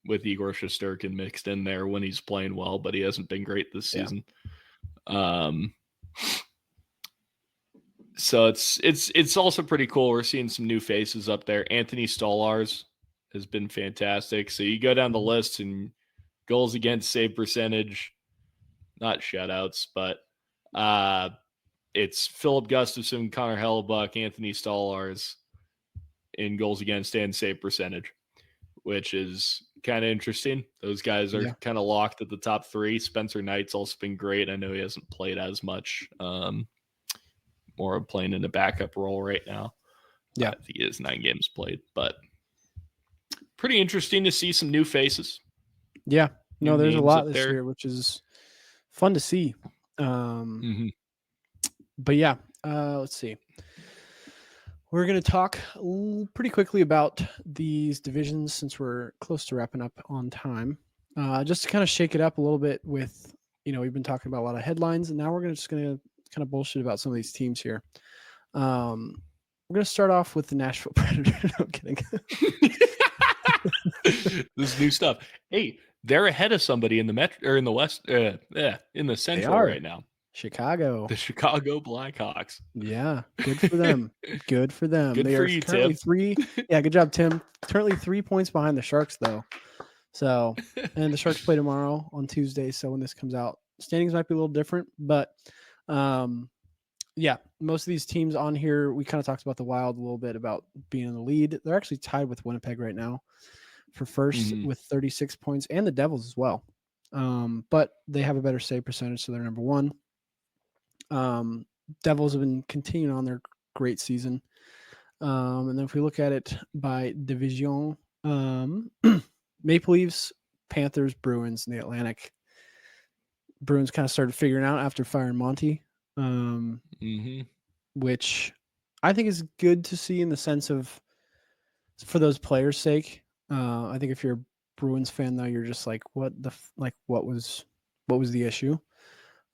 Speaker 2: With Igor Shesterkin mixed in there when he's playing well, but he hasn't been great this season. So it's also pretty cool. We're seeing some new faces up there. Anthony Stolarz has been fantastic. So you go down the list and goals against, save percentage, not shutouts, but it's Philip Gustafsson, Connor Hellebuyck, Anthony Stolarz in goals against and save percentage, which is kind of interesting. Those guys are kind of locked at the top 3. Spencer Knight's also been great. I know he hasn't played as much. More of playing in a backup role right now.
Speaker 1: Yeah.
Speaker 2: I think he has 9 games played, but pretty interesting to see some new faces.
Speaker 1: Yeah. No, there's a lot this year, which is fun to see. But yeah, let's see. We're going to talk pretty quickly about these divisions since we're close to wrapping up on time. Just to kind of shake it up a little bit with, we've been talking about a lot of headlines, and now we're just going to kind of bullshit about some of these teams here. We're going to start off with the Nashville Predators. No, I'm kidding.
Speaker 2: This is new stuff. Hey, they're ahead of somebody in the Metro or in the West, in the Central right now.
Speaker 1: Chicago.
Speaker 2: The Chicago Blackhawks.
Speaker 1: Yeah, good for them. Good for them.
Speaker 2: Good for you, Tim.
Speaker 1: Yeah, good job, Tim. Currently 3 points behind the Sharks, though. So, and the Sharks play tomorrow on Tuesday. So when this comes out, standings might be a little different, but yeah, most of these teams on here, we kind of talked about the Wild a little bit about being in the lead. They're actually tied with Winnipeg right now for first with 36 points, and the Devils as well. But they have a better save percentage, so they're number 1. Devils have been continuing on their great season. And then if we look at it by division, Maple Leafs, Panthers, Bruins in the Atlantic. Bruins kind of started figuring out after firing Monty, which I think is good to see in the sense of for those players' sake. I think if you're a Bruins fan, though, you're just like, what was the issue?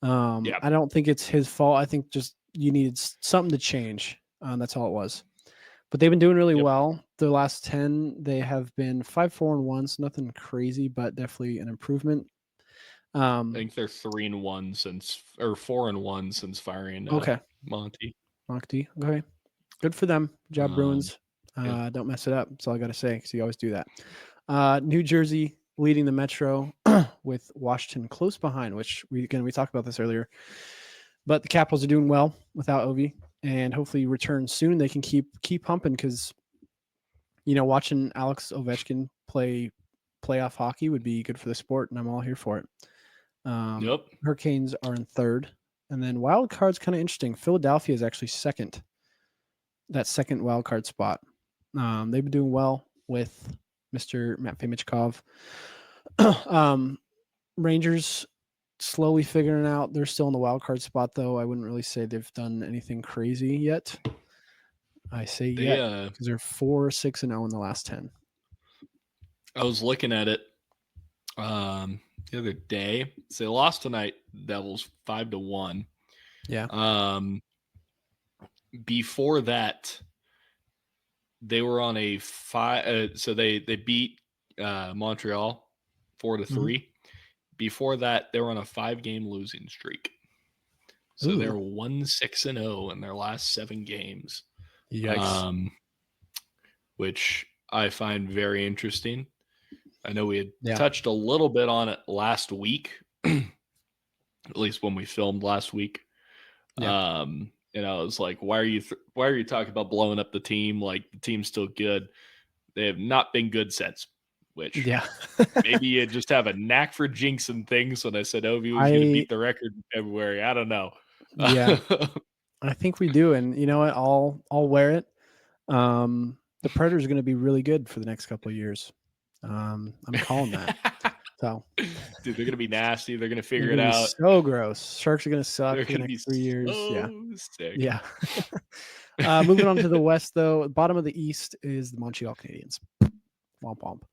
Speaker 1: I don't think it's his fault. I think just you needed something to change. That's all it was. But they've been doing really well. The last 10, they have been 5-4-1, so nothing crazy, but definitely an improvement.
Speaker 2: I think they're 3-1 4-1 since firing Monty.
Speaker 1: Mock D. Okay. Good for them. Good job, Bruins.
Speaker 2: Yeah.
Speaker 1: Don't mess it up. That's all I got to say because you always do that. New Jersey leading the Metro with Washington close behind, which we talked about this earlier. But the Capitals are doing well without Ovi, and hopefully return soon. They can keep pumping because watching Alex Ovechkin play playoff hockey would be good for the sport, and I'm all here for it.
Speaker 2: Yep.
Speaker 1: Hurricanes are in third, and then wild card's kind of interesting. Philadelphia is actually second. That second wild card spot. They've been doing well with Mr. Matvei Michkov. Rangers slowly figuring out. They're still in the wild card spot, though. I wouldn't really say they've done anything crazy yet. I say yet because they're 4-6-0 in the last 10.
Speaker 2: I was looking at it the other day. So they lost tonight, Devils 5-1.
Speaker 1: Yeah.
Speaker 2: Before that, they were on a 5. So they beat Montreal 4-3. Mm-hmm. Before that, they were on a 5-game losing streak. So they're 1-6-0 in their last 7 games.
Speaker 1: Yikes.
Speaker 2: Which I find very interesting. I know we had touched a little bit on it last week, at least when we filmed last week. Yeah. And I was like, why are you talking about blowing up the team? Like, the team's still good. They have not been good since, which maybe you just have a knack for jinxing things. When I said Ovi was going to beat the record in February, I don't know.
Speaker 1: Yeah, I think we do. And you know what? I'll wear it. The Predators are going to be really good for the next couple of years. I'm calling that. So,
Speaker 2: dude, they're going to be nasty. They're going to figure it out.
Speaker 1: So gross. Sharks are going to suck
Speaker 2: for
Speaker 1: the next 3 years.
Speaker 2: Sick.
Speaker 1: Yeah. Moving on to the West, though. Bottom of the East is the Montreal Canadiens. Womp womp.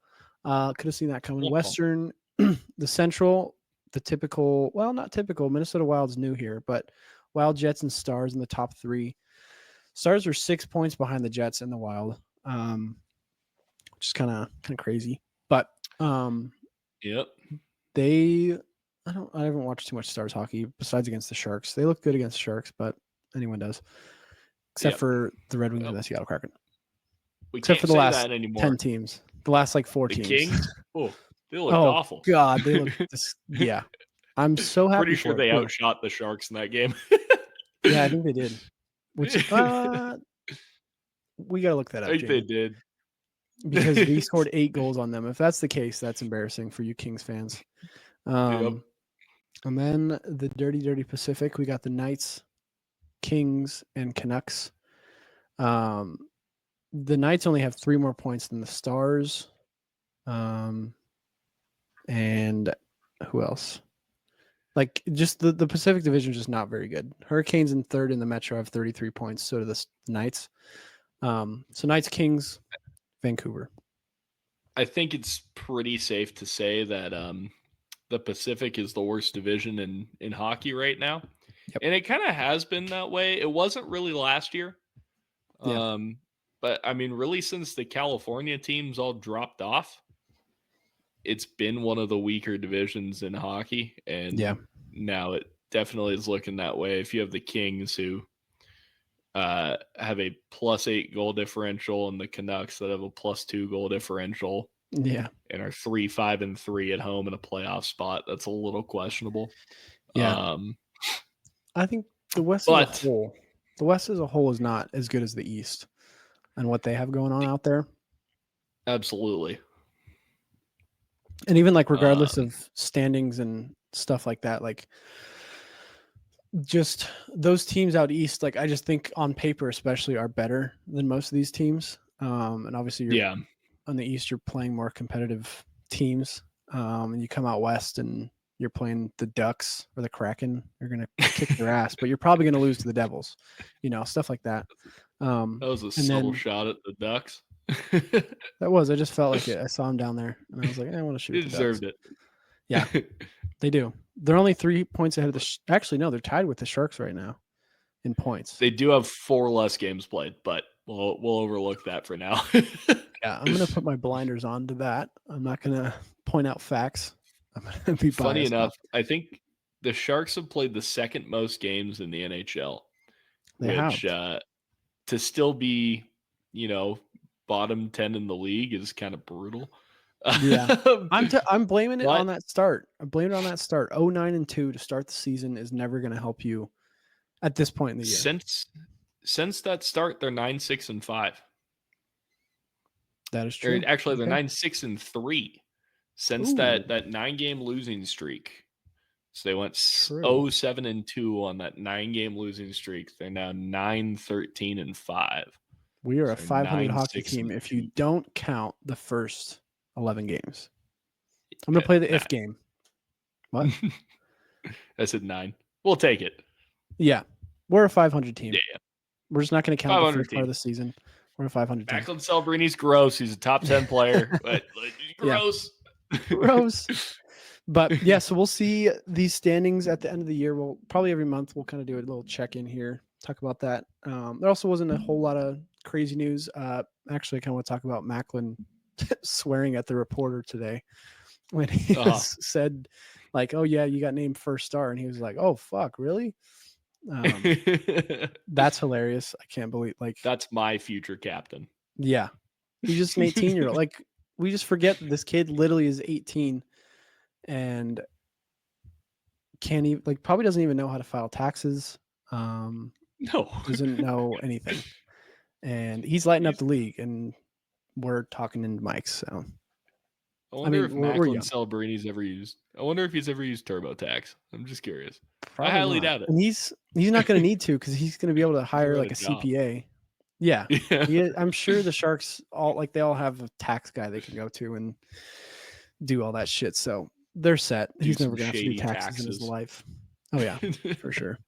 Speaker 1: Could have seen that coming. Western, the Central, the typical, well, not typical. Minnesota Wild's new here, but Wild, Jets, and Stars in the top 3. Stars are 6 points behind the Jets and the Wild, which is kind of crazy. But
Speaker 2: yep,
Speaker 1: I haven't watched too much Stars hockey besides against the Sharks. They look good against the Sharks, but anyone does, except for the Red Wings and the Seattle Kraken. Except for the last 10 teams, the last 4 teams.
Speaker 2: Kings? Oh, they look awful.
Speaker 1: God, they look. Yeah, I'm so happy.
Speaker 2: Pretty sure they outshot the Sharks in that game.
Speaker 1: Yeah, I think they did. Which we gotta look that up.
Speaker 2: I think they did
Speaker 1: because we scored 8 goals on them. If that's the case, that's embarrassing for you Kings fans. And then the dirty Pacific, we got the Knights, Kings, and Canucks. The Knights only have 3 more points than the Stars. And who else? Like, just the Pacific Division is just not very good. Hurricanes in third in the Metro have 33 points. So do the Knights. So Knights, Kings, Vancouver.
Speaker 2: I think it's pretty safe to say that the Pacific is the worst division in hockey right now.
Speaker 1: Yep.
Speaker 2: And it kind of has been that way. It wasn't really last year.
Speaker 1: Yeah.
Speaker 2: But, I mean, really since the California teams all dropped off, it's been one of the weaker divisions in hockey. And now it definitely is looking that way. If you have the Kings who have a +8 goal differential and the Canucks that have a +2 goal differential.
Speaker 1: Yeah.
Speaker 2: And are 3-5-3 at home in a playoff spot, that's a little questionable.
Speaker 1: Yeah. I think the West as a whole is not as good as the East and what they have going on out there.
Speaker 2: Absolutely.
Speaker 1: And even regardless of standings and stuff like that, just those teams out East, I just think on paper especially are better than most of these teams. And obviously on the East, you're playing more competitive teams. And you come out West and you're playing the Ducks or the Kraken, you're going to kick their ass, but you're probably going to lose to the Devils, stuff like that.
Speaker 2: That was a subtle shot at the Ducks.
Speaker 1: I just felt like it. I saw him down there and I was like, I want to shoot.
Speaker 2: They deserved it.
Speaker 1: Yeah, they do. They're only 3 points ahead of actually, no, they're tied with the Sharks right now in points.
Speaker 2: They do have 4 less games played, but we'll overlook that for now.
Speaker 1: Yeah, I'm going to put my blinders on to that. I'm not going to point out facts. I'm going to be
Speaker 2: funny enough. I think the Sharks have played the second most games in the NHL.
Speaker 1: They have.
Speaker 2: which to still be, bottom 10 in the league is kind of brutal.
Speaker 1: Yeah. I'm blaming it
Speaker 2: But
Speaker 1: on that start. I'm blaming it on that start. 0-9-2 to start the season is never going to help you at this point in the year.
Speaker 2: since that start, they're 9-6-5.
Speaker 1: That is
Speaker 2: Or
Speaker 1: true.
Speaker 2: actually, they're
Speaker 1: Okay.
Speaker 2: 9-6-3 since
Speaker 1: Ooh,
Speaker 2: that 9-game losing streak. So they went
Speaker 1: true.
Speaker 2: 0-7-2 on that 9-game losing streak. They're now 9-13-5.
Speaker 1: We are
Speaker 2: So
Speaker 1: a
Speaker 2: they're
Speaker 1: 500 hockey
Speaker 2: 9-6-2.
Speaker 1: team if you don't count the first 11 games. I'm going to play the if game. What?
Speaker 2: I said 9. We'll take it.
Speaker 1: Yeah. We're a 500 team.
Speaker 2: Yeah.
Speaker 1: We're just not going to count the
Speaker 2: 500
Speaker 1: first part of
Speaker 2: team.
Speaker 1: the season. We're a 500 team.
Speaker 2: Macklin Celebrini's gross. He's a top 10 player, but gross.
Speaker 1: Gross. But yeah, so we'll see these standings at the end of the year. We'll probably every month we'll kind of do a little check-in here, talk about that. There also wasn't a whole lot of crazy news. Actually, I kind of want to talk about Macklin swearing at the reporter today when he said, like, "Oh yeah, you got named first star," and he was like, "Oh fuck, really?" That's hilarious. I can't believe
Speaker 2: that's my future captain.
Speaker 1: Yeah, he's just an 18-year-old. Like, we just forget that this kid literally is 18 and can't even probably doesn't even know how to file taxes.
Speaker 2: No,
Speaker 1: doesn't know anything, and he's lighting up the league, and we're talking into mics. So
Speaker 2: I wonder if Macklin
Speaker 1: young.
Speaker 2: Celebrini's ever used. I wonder if he's ever used TurboTax. I'm just curious.
Speaker 1: Probably
Speaker 2: I highly
Speaker 1: not.
Speaker 2: doubt it.
Speaker 1: And he's not going to need to because he's going to be able to hire like a
Speaker 2: job.
Speaker 1: CPA. Yeah, I'm sure the Sharks they all have a tax guy they can go to and do all that shit. So they're set. He's never going to have to do taxes in his life. Oh yeah, for sure.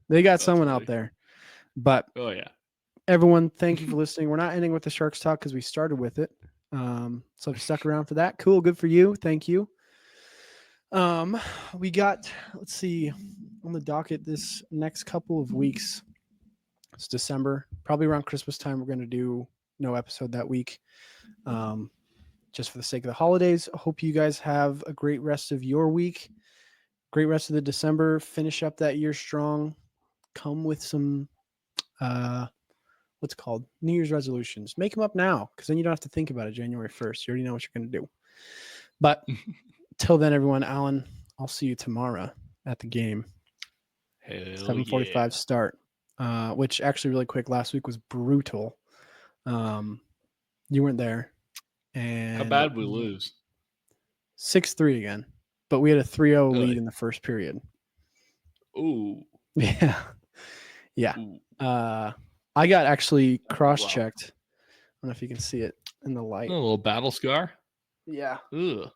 Speaker 1: They got someone out there. But
Speaker 2: oh yeah,
Speaker 1: everyone, thank you for listening. We're not ending with the Sharks talk because we started with it. So if you stuck around for that, cool, good for you. Thank you. We got, let's see, on the docket this next couple of weeks. It's December, probably around Christmas time. We're going to do no episode that week, just for the sake of the holidays. I hope you guys have a great rest of your week, great rest of the December. Finish up that year strong. Come with some, what's it called? New Year's resolutions. Make them up now, because then you don't have to think about it January 1st. You already know what you're going to do. But till then, everyone, Alan, I'll see you tomorrow at the game. 7:45 start. Which actually, really quick, last week was brutal. You weren't there. And
Speaker 2: how bad we lose?
Speaker 1: 6-3 again. But we had a 3-0 lead in the first period.
Speaker 2: Ooh.
Speaker 1: Yeah. Yeah.
Speaker 2: Ooh.
Speaker 1: I got actually cross-checked. I don't know if you can see it in the light.
Speaker 2: A little battle scar?
Speaker 1: Yeah.
Speaker 2: Ugh.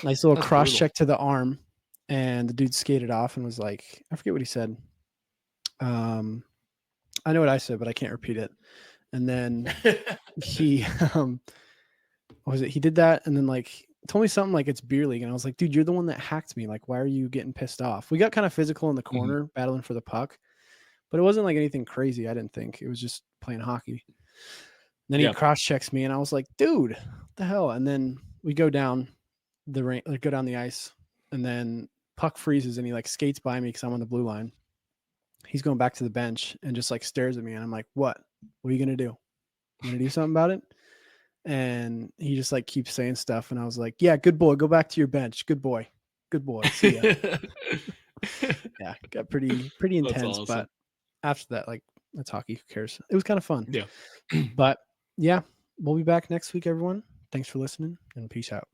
Speaker 1: Nice little cross-check to the arm. And the dude skated off and was like, I forget what he said. I know what I said, but I can't repeat it. And then he, what was it? He did that and then told me something like it's beer league. And I was like, dude, you're the one that hacked me. Like, why are you getting pissed off? We got kind of physical in the corner, battling for the puck, but it wasn't like anything crazy. I didn't think it was just playing hockey. And then he cross-checks me and I was like, dude, what the hell? And then we go down go down the ice and then puck freezes and he skates by me because I'm on the blue line. He's going back to the bench and just stares at me. And I'm like, what are you going to do? You going to do something about it? And he just keeps saying stuff. And I was like, yeah, good boy. Go back to your bench. Good boy. Good boy. See ya. Yeah. Got pretty intense. Awesome. But after that, that's hockey. Who cares? It was kind of fun.
Speaker 2: Yeah.
Speaker 1: But yeah, we'll be back next week, everyone. Thanks for listening and peace out.